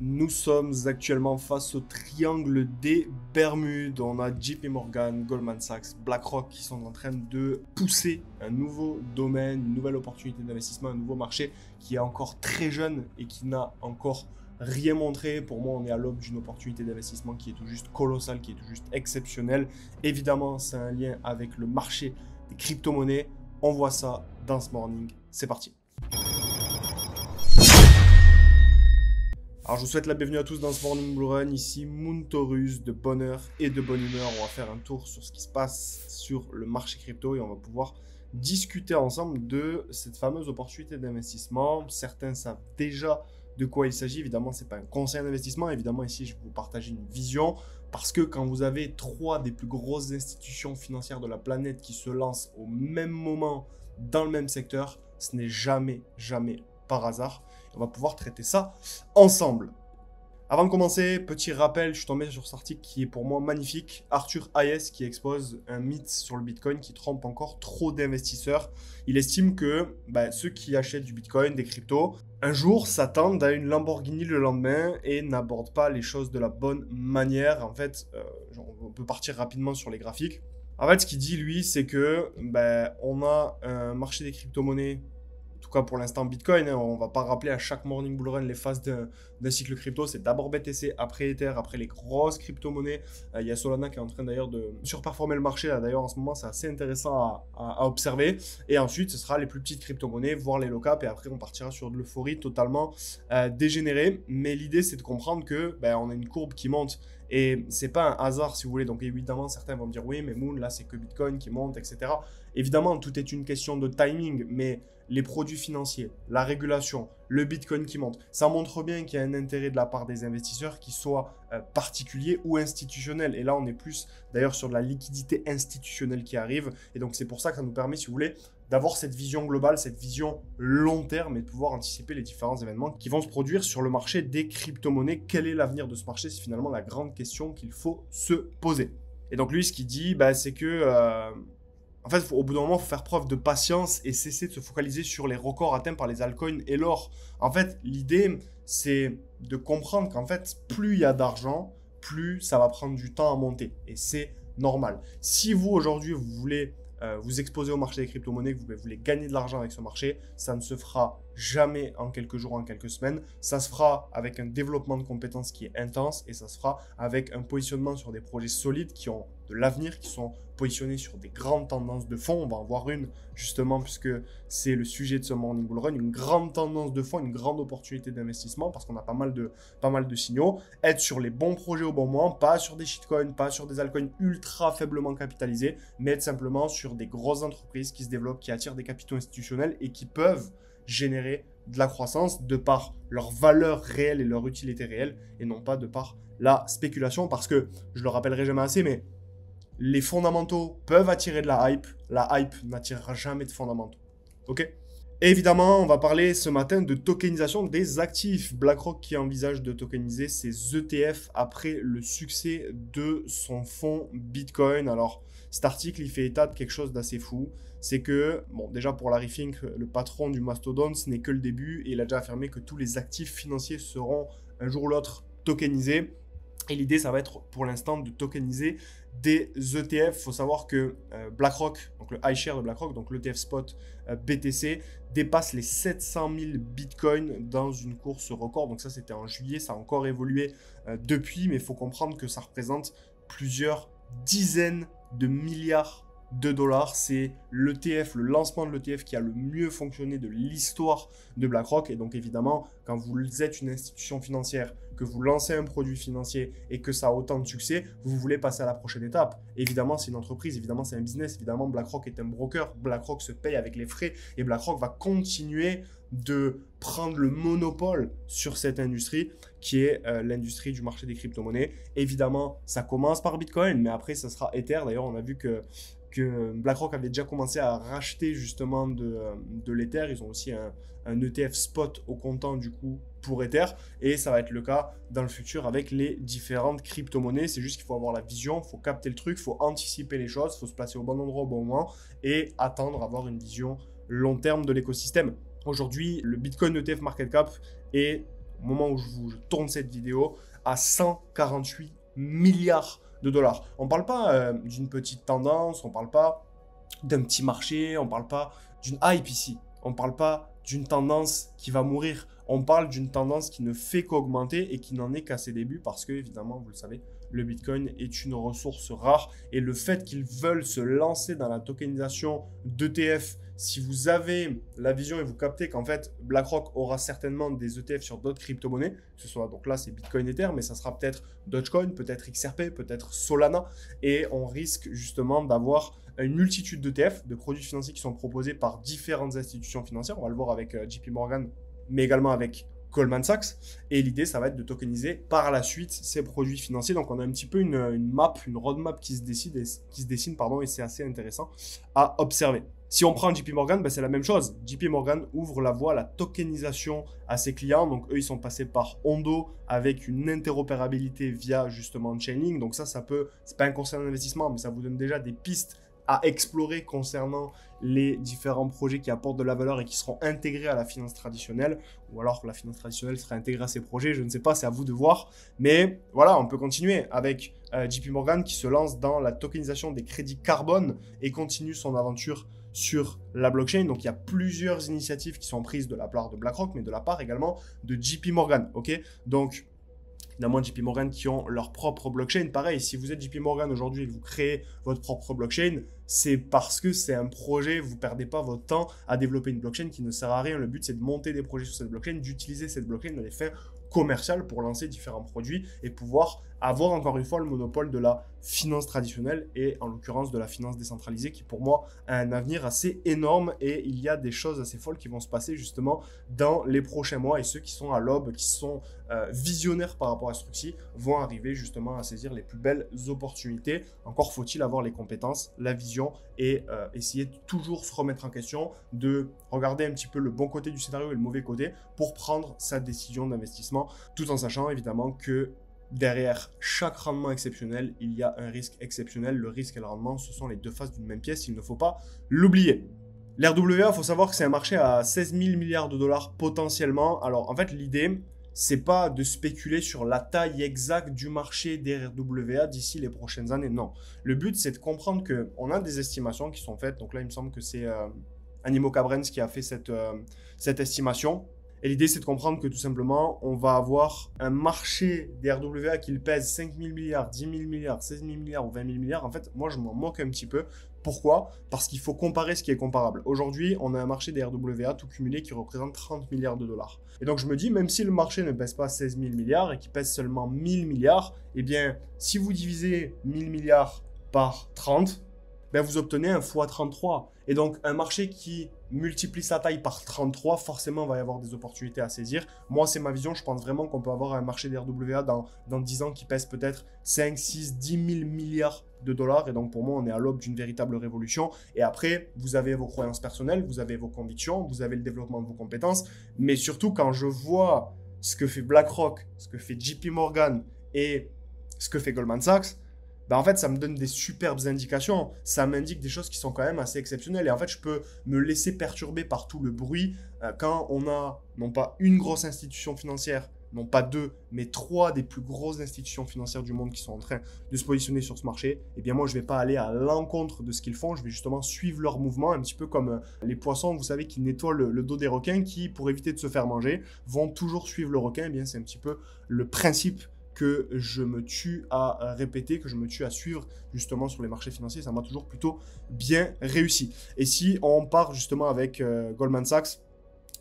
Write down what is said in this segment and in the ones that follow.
Nous sommes actuellement face au triangle des Bermudes. On a JP Morgan, Goldman Sachs, BlackRock qui sont en train de pousser un nouveau domaine, une nouvelle opportunité d'investissement, un nouveau marché qui est encore très jeune et qui n'a encore rien montré. Pour moi, on est à l'aube d'une opportunité d'investissement qui est tout juste colossale, qui est tout juste exceptionnelle. Évidemment, c'est un lien avec le marché des crypto-monnaies. On voit ça dans ce morning. C'est parti. Alors je vous souhaite la bienvenue à tous dans ce Morning Bull Run, ici Moontaurus, de bonne heure et de bonne humeur. On va faire un tour sur ce qui se passe sur le marché crypto et on va pouvoir discuter ensemble de cette fameuse opportunité d'investissement. Certains savent déjà de quoi il s'agit, évidemment ce n'est pas un conseil d'investissement, évidemment ici je vais vous partager une vision parce que quand vous avez trois des plus grosses institutions financières de la planète qui se lancent au même moment dans le même secteur, ce n'est jamais par hasard. On va pouvoir traiter ça ensemble. Avant de commencer, petit rappel, je suis tombé sur cet article qui est pour moi magnifique. Arthur Hayes qui expose un mythe sur le Bitcoin qui trompe encore trop d'investisseurs. Il estime que ceux qui achètent du Bitcoin, des cryptos, un jour s'attendent à une Lamborghini le lendemain et n'abordent pas les choses de la bonne manière. En fait, on peut partir rapidement sur les graphiques. En fait, ce qu'il dit, lui, c'est que on a un marché des crypto-monnaies. En tout cas pour l'instant Bitcoin, on ne va pas rappeler à chaque Morning Bull Run les phases d'un cycle crypto. C'est d'abord BTC, après Ether, après les grosses crypto-monnaies. Il y a Solana qui est en train d'ailleurs de surperformer le marché. D'ailleurs en ce moment c'est assez intéressant à observer. Et ensuite ce sera les plus petites crypto-monnaies, voire les low-cap. Et après on partira sur de l'euphorie totalement dégénérée. Mais l'idée c'est de comprendre que on a une courbe qui monte. Et c'est pas un hasard si vous voulez. Donc évidemment certains vont me dire oui mais Moon là c'est que Bitcoin qui monte, etc. Évidemment tout est une question de timing. Mais les produits financiers, la régulation, le Bitcoin qui monte. Ça montre bien qu'il y a un intérêt de la part des investisseurs qui soit particulier ou institutionnel. Et là, on est plus d'ailleurs sur de la liquidité institutionnelle qui arrive. Et donc, c'est pour ça que ça nous permet, si vous voulez, d'avoir cette vision globale, cette vision long terme et de pouvoir anticiper les différents événements qui vont se produire sur le marché des crypto-monnaies. Quel est l'avenir de ce marché? C'est finalement la grande question qu'il faut se poser. Et donc, lui, ce qu'il dit, c'est que... En fait, au bout d'un moment, il faut faire preuve de patience et cesser de se focaliser sur les records atteints par les altcoins et l'or. En fait, l'idée, c'est de comprendre qu'en fait, plus il y a d'argent, plus ça va prendre du temps à monter. Et c'est normal. Si vous, aujourd'hui, vous voulez vous exposer au marché des crypto-monnaies, que vous voulez gagner de l'argent avec ce marché, ça ne se fera jamais en quelques jours, en quelques semaines. Ça se fera avec un développement de compétences qui est intense et ça se fera avec un positionnement sur des projets solides qui ont de l'avenir, qui sont positionnés sur des grandes tendances de fond. On va en voir une justement puisque c'est le sujet de ce Morning Bull Run, une grande tendance de fond, une grande opportunité d'investissement parce qu'on a pas mal de signaux. Être sur les bons projets au bon moment, pas sur des shitcoins, pas sur des altcoins ultra faiblement capitalisés, mais être simplement sur des grosses entreprises qui se développent, qui attirent des capitaux institutionnels et qui peuvent générer de la croissance de par leur valeur réelle et leur utilité réelle et non pas de par la spéculation parce que, je le rappellerai jamais assez, mais les fondamentaux peuvent attirer de la hype n'attirera jamais de fondamentaux. Ok? Et évidemment, on va parler ce matin de tokenisation des actifs. BlackRock qui envisage de tokeniser ses ETF après le succès de son fonds Bitcoin. Alors, cet article, il fait état de quelque chose d'assez fou. C'est que, bon, déjà pour Larry Fink, le patron du mastodonte, ce n'est que le début et il a déjà affirmé que tous les actifs financiers seront un jour ou l'autre tokenisés. Et l'idée, ça va être pour l'instant de tokeniser des ETF. Il faut savoir que BlackRock, donc le iShare de BlackRock, donc l'ETF spot BTC, dépasse les 700 000 bitcoins dans une course record. Donc ça, c'était en juillet. Ça a encore évolué depuis, mais il faut comprendre que ça représente plusieurs dizaines de milliards de dollars. C'est l'ETF, le lancement de l'ETF qui a le mieux fonctionné de l'histoire de BlackRock. Et donc évidemment, quand vous êtes une institution financière, que vous lancez un produit financier et que ça a autant de succès, vous voulez passer à la prochaine étape. Évidemment, c'est une entreprise, évidemment, c'est un business. Évidemment, BlackRock est un broker. BlackRock se paye avec les frais et BlackRock va continuer de prendre le monopole sur cette industrie qui est l'industrie du marché des crypto-monnaies. Évidemment, ça commence par Bitcoin, mais après, ça sera Ether. D'ailleurs, on a vu que BlackRock avait déjà commencé à racheter justement de l'Ether. Ils ont aussi un ETF spot au comptant du coup pour Ether et ça va être le cas dans le futur avec les différentes crypto-monnaies. C'est juste qu'il faut avoir la vision, il faut capter le truc, il faut anticiper les choses, il faut se placer au bon endroit au bon moment et attendre, avoir une vision long terme de l'écosystème. Aujourd'hui, le Bitcoin ETF Market Cap est au moment où je tourne cette vidéo, à 148 milliards de dollars. On ne parle pas d'une petite tendance, on ne parle pas d'un petit marché, on ne parle pas d'une hype ici, on ne parle pas d'une tendance qui va mourir, on parle d'une tendance qui ne fait qu'augmenter et qui n'en est qu'à ses débuts parce que, évidemment, vous le savez, le Bitcoin est une ressource rare et le fait qu'ils veulent se lancer dans la tokenisation d'ETF, si vous avez la vision et vous captez qu'en fait BlackRock aura certainement des ETF sur d'autres crypto-monnaies, que ce soit, donc là c'est Bitcoin Ether, mais ça sera peut-être Dogecoin, peut-être XRP, peut-être Solana, et on risque justement d'avoir une multitude d'ETF, de produits financiers qui sont proposés par différentes institutions financières. On va le voir avec JP Morgan, mais également avec Goldman Sachs. Et l'idée, ça va être de tokeniser par la suite ces produits financiers. Donc, on a un petit peu une map, une roadmap qui se dessine, et c'est assez intéressant à observer. Si on prend JP Morgan, ben c'est la même chose. JP Morgan ouvre la voie à la tokenisation à ses clients. Donc, eux, ils sont passés par Ondo avec une interopérabilité via justement Chainlink. Donc, c'est pas un conseil d'investissement, mais ça vous donne déjà des pistes à explorer concernant les différents projets qui apportent de la valeur et qui seront intégrés à la finance traditionnelle, ou alors que la finance traditionnelle sera intégrée à ces projets, je ne sais pas, c'est à vous de voir. Mais voilà, on peut continuer avec JP Morgan qui se lance dans la tokenisation des crédits carbone et continue son aventure sur la blockchain. Donc, il y a plusieurs initiatives qui sont prises de la part de BlackRock, mais de la part également de JP Morgan. Ok, donc, évidemment, JP Morgan qui ont leur propre blockchain. Pareil, si vous êtes JP Morgan aujourd'hui et que vous créez votre propre blockchain, c'est parce que c'est un projet, vous ne perdez pas votre temps à développer une blockchain qui ne sert à rien. Le but, c'est de monter des projets sur cette blockchain, d'utiliser cette blockchain dans les fins commerciales pour lancer différents produits et pouvoir avoir encore une fois le monopole de la finance traditionnelle et en l'occurrence de la finance décentralisée qui pour moi a un avenir assez énorme et il y a des choses assez folles qui vont se passer justement dans les prochains mois et ceux qui sont à l'aube, qui sont visionnaires par rapport à ce truc-ci vont arriver justement à saisir les plus belles opportunités. Encore faut-il avoir les compétences, la vision et essayer de toujours se remettre en question, de regarder un petit peu le bon côté du scénario et le mauvais côté pour prendre sa décision d'investissement tout en sachant évidemment que derrière chaque rendement exceptionnel, il y a un risque exceptionnel. Le risque et le rendement, ce sont les deux faces d'une même pièce, il ne faut pas l'oublier. L'RWA, il faut savoir que c'est un marché à 16 000 milliards de dollars potentiellement. Alors en fait, l'idée, c'est pas de spéculer sur la taille exacte du marché des RWA d'ici les prochaines années, non. Le but, c'est de comprendre qu'on a des estimations qui sont faites. Donc là, il me semble que c'est Animo Cabrens qui a fait cette estimation. Et l'idée, c'est de comprendre que tout simplement, on va avoir un marché des RWA qui pèse 5 000 milliards, 10 000 milliards, 16 000 milliards ou 20 000 milliards. En fait, moi, je m'en moque un petit peu. Pourquoi? Parce qu'il faut comparer ce qui est comparable. Aujourd'hui, on a un marché des RWA tout cumulé qui représente 30 milliards de dollars. Et donc, je me dis, même si le marché ne pèse pas 16 000 milliards et qu'il pèse seulement 1000 milliards, eh bien, si vous divisez 1000 milliards par 30, ben vous obtenez un fois 33. Et donc, un marché qui multiplie sa taille par 33, forcément, il va y avoir des opportunités à saisir. Moi, c'est ma vision. Je pense vraiment qu'on peut avoir un marché des RWA dans 10 ans qui pèse peut-être 5, 6, 10 000 milliards de dollars. Et donc, pour moi, on est à l'aube d'une véritable révolution. Et après, vous avez vos croyances personnelles, vous avez vos convictions, vous avez le développement de vos compétences. Mais surtout, quand je vois ce que fait BlackRock, ce que fait JP Morgan et ce que fait Goldman Sachs, ben en fait, ça me donne des superbes indications. Ça m'indique des choses qui sont quand même assez exceptionnelles. Et en fait, je peux me laisser perturber par tout le bruit quand on a non pas une grosse institution financière, non pas deux, mais 3 des plus grosses institutions financières du monde qui sont en train de se positionner sur ce marché. Eh bien, moi, je ne vais pas aller à l'encontre de ce qu'ils font. Je vais justement suivre leurs mouvements, un petit peu comme les poissons, vous savez, qui nettoient le dos des requins, qui, pour éviter de se faire manger, vont toujours suivre le requin. Eh bien, c'est un petit peu le principe que je me tue à répéter, que je me tue à suivre justement sur les marchés financiers. Ça m'a toujours plutôt bien réussi. Et si on part justement avec Goldman Sachs,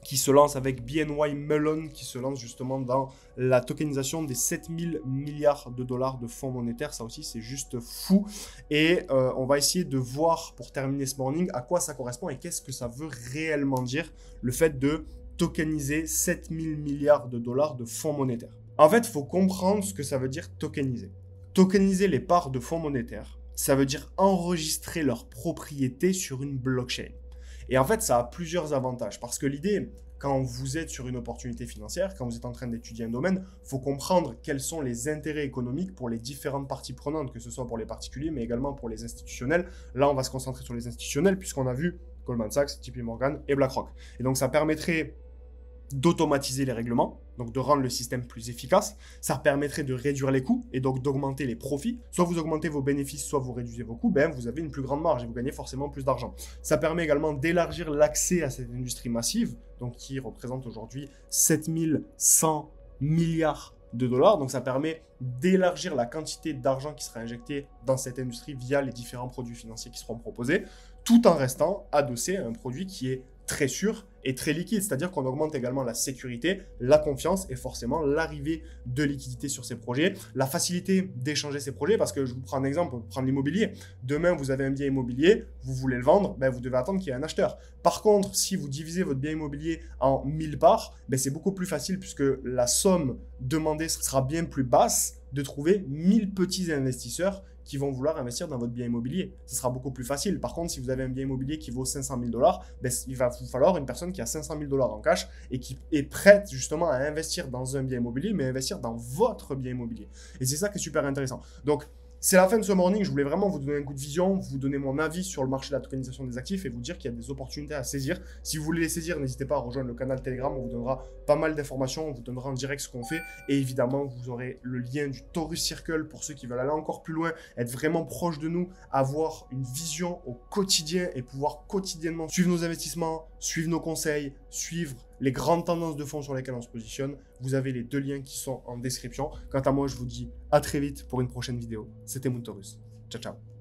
qui se lance avec BNY Mellon, qui se lance justement dans la tokenisation des 7000 milliards de dollars de fonds monétaires. Ça aussi, c'est juste fou. Et on va essayer de voir, pour terminer ce morning, à quoi ça correspond et qu'est-ce que ça veut réellement dire, le fait de tokeniser 7000 milliards de dollars de fonds monétaires. En fait, il faut comprendre ce que ça veut dire tokeniser. Tokeniser les parts de fonds monétaires, ça veut dire enregistrer leurs propriétés sur une blockchain. Et en fait, ça a plusieurs avantages. Parce que l'idée, quand vous êtes sur une opportunité financière, quand vous êtes en train d'étudier un domaine, il faut comprendre quels sont les intérêts économiques pour les différentes parties prenantes, que ce soit pour les particuliers, mais également pour les institutionnels. Là, on va se concentrer sur les institutionnels, puisqu'on a vu Goldman Sachs, JP Morgan et BlackRock. Et donc, ça permettrait d'automatiser les règlements, donc de rendre le système plus efficace. Ça permettrait de réduire les coûts et donc d'augmenter les profits. Soit vous augmentez vos bénéfices, soit vous réduisez vos coûts, ben vous avez une plus grande marge et vous gagnez forcément plus d'argent. Ça permet également d'élargir l'accès à cette industrie massive, donc qui représente aujourd'hui 7100 milliards de dollars. Donc ça permet d'élargir la quantité d'argent qui sera injectée dans cette industrie via les différents produits financiers qui seront proposés, tout en restant adossé à un produit qui est très sûr et très liquide, c'est-à-dire qu'on augmente également la sécurité, la confiance et forcément l'arrivée de liquidité sur ces projets, la facilité d'échanger ces projets, parce que je vous prends un exemple, prendre l'immobilier. Demain, vous avez un bien immobilier, vous voulez le vendre, ben vous devez attendre qu'il y ait un acheteur. Par contre, si vous divisez votre bien immobilier en 1000 parts, ben c'est beaucoup plus facile puisque la somme demandée sera bien plus basse de trouver 1000 petits investisseurs qui vont vouloir investir dans votre bien immobilier. Ce sera beaucoup plus facile. Par contre, si vous avez un bien immobilier qui vaut 500 000 $, ben, il va vous falloir une personne qui a 500 000 $ en cash et qui est prête justement à investir dans un bien immobilier, mais investir dans votre bien immobilier. Et c'est ça qui est super intéressant. Donc, c'est la fin de ce morning. Je voulais vraiment vous donner un coup de vision, vous donner mon avis sur le marché de la tokenisation des actifs et vous dire qu'il y a des opportunités à saisir. Si vous voulez les saisir, n'hésitez pas à rejoindre le canal Telegram. On vous donnera pas mal d'informations, on vous donnera en direct ce qu'on fait. Et évidemment, vous aurez le lien du Taurus Circle pour ceux qui veulent aller encore plus loin, être vraiment proche de nous, avoir une vision au quotidien et pouvoir quotidiennement suivre nos investissements, suivre nos conseils, suivre les grandes tendances de fonds sur lesquelles on se positionne. Vous avez les deux liens qui sont en description. Quant à moi, je vous dis à très vite pour une prochaine vidéo. C'était Moon Taurus. Ciao, ciao.